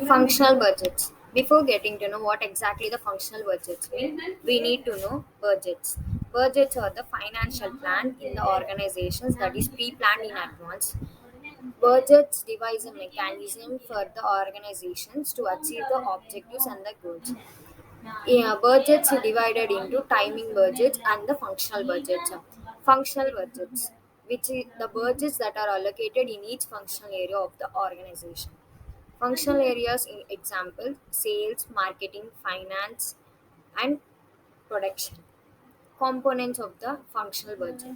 Functional budgets. Before getting to know what exactly the functional budgets mean, we need to know budgets. Budgets are the financial plan in the organizations that is pre-planned in advance. Budgets devise a mechanism for the organizations to achieve the objectives and the goals. Yeah, budgets are divided into timing budgets and the functional budgets. Functional budgets, which is the budgets that are allocated in each functional area of the organization. Functional areas in example sales, marketing, finance, and production. Components of the functional budget.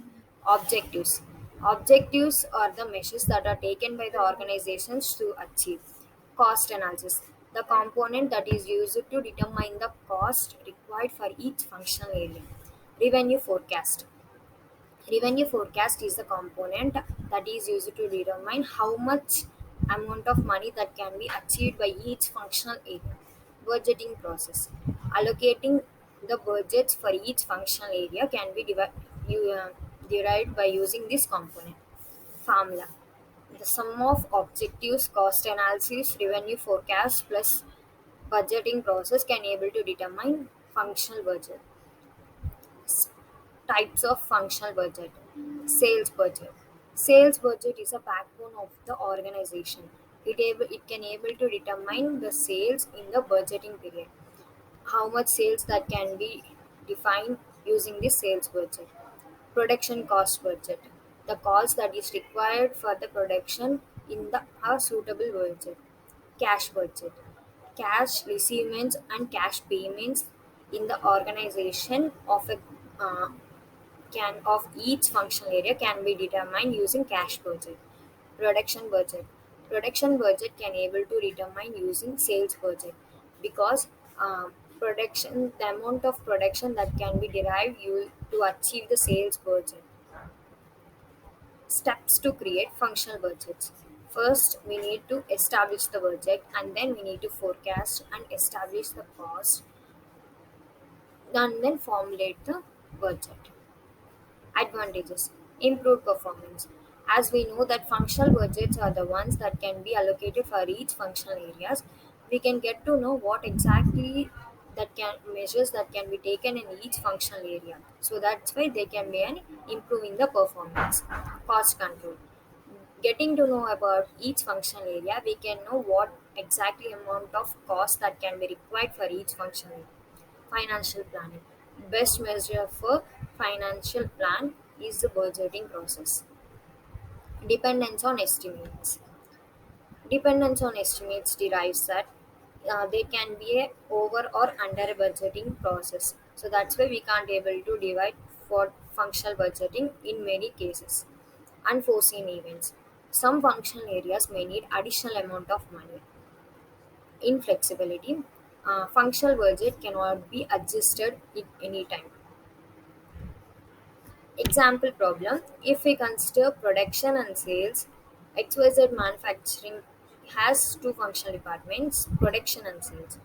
Objectives. Objectives are the measures that are taken by the organizations to achieve. Cost analysis. The component that is used to determine the cost required for each functional area. Revenue forecast. Revenue forecast is the component that is used to determine how much amount of money that can be achieved by each functional area. Budgeting process. Allocating the budgets for each functional area can be derived by using this component. Formula. The sum of objectives, cost analysis, revenue forecast plus budgeting process can able to determine functional budget. Types of functional budget. Sales budget. Sales budget is a backbone of the organization. It can able to determine the sales in the budgeting period. How much sales that can be defined using the sales budget. Production cost budget. The cost that is required for the production in the a suitable budget. Cash budget. Cash receivements and cash payments in the organization of a can of each functional area can be determined using cash budget. Production budget can able to determine using sales budget because production the amount of production that can be derived to achieve the sales budget. Steps to create functional budgets. First we need to establish the budget, and then we need to forecast and establish the cost, and then formulate the budget. Advantages. Improved performance. As we know that functional budgets are the ones that can be allocated for each functional areas, we can get to know what exactly that can measures that can be taken in each functional area. So that's why they can be an improving the performance. Cost control. Getting to know about each functional area, we can know what exactly amount of cost that can be required for each functional area. Financial planning. Best measure for financial plan is the budgeting process. Dependence on estimates. Dependence on estimates derives that there can be a over or under budgeting process. So that's why we can't able to divide for functional budgeting in many cases. Unforeseen events. Some functional areas may need additional amount of money. Inflexibility. Functional budget cannot be adjusted at any time. Example problem. If we consider production and sales, XYZ manufacturing has two functional departments, production and sales.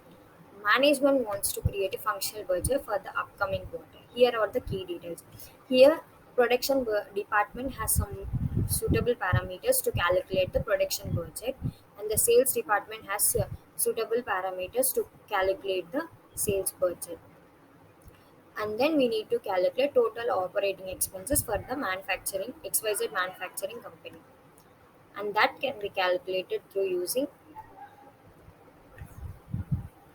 Management wants to create a functional budget for the upcoming quarter. Here are the key details. Here, department has some suitable parameters to calculate the production budget, and the sales department has suitable parameters to calculate the sales budget. And then we need to calculate total operating expenses for the manufacturing XYZ manufacturing company, and that can be calculated through using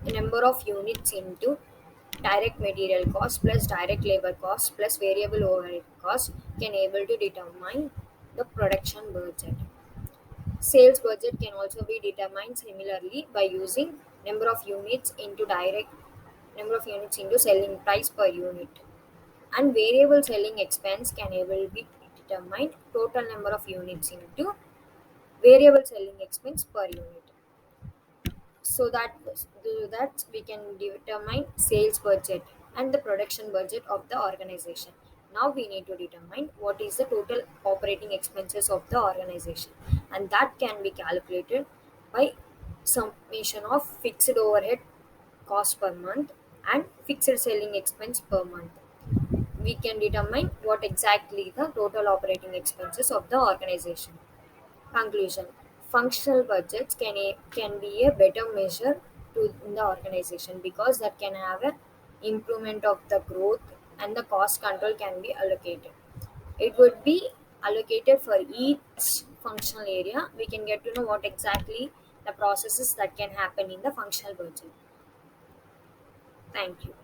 the number of units into direct material cost plus direct labor cost plus variable overhead cost can able to determine the production budget. Sales budget can also be determined similarly by using number of units into direct number of units into selling price per unit. And variable selling expense can able be determined total number of units into variable selling expense per unit. So that we can determine sales budget and the production budget of the organization. Now we need to determine what is the total operating expenses of the organization, and that can be calculated by summation of fixed overhead cost per month and fixed selling expense per month. We can determine what exactly the total operating expenses of the organization. Conclusion. functional budgets can be a better measure to in the organization, because that can have a improvement of the growth, and the cost control can be allocated. It would be allocated for each functional area. We can get to know what exactly the processes that can happen in the functional budget. Thank you.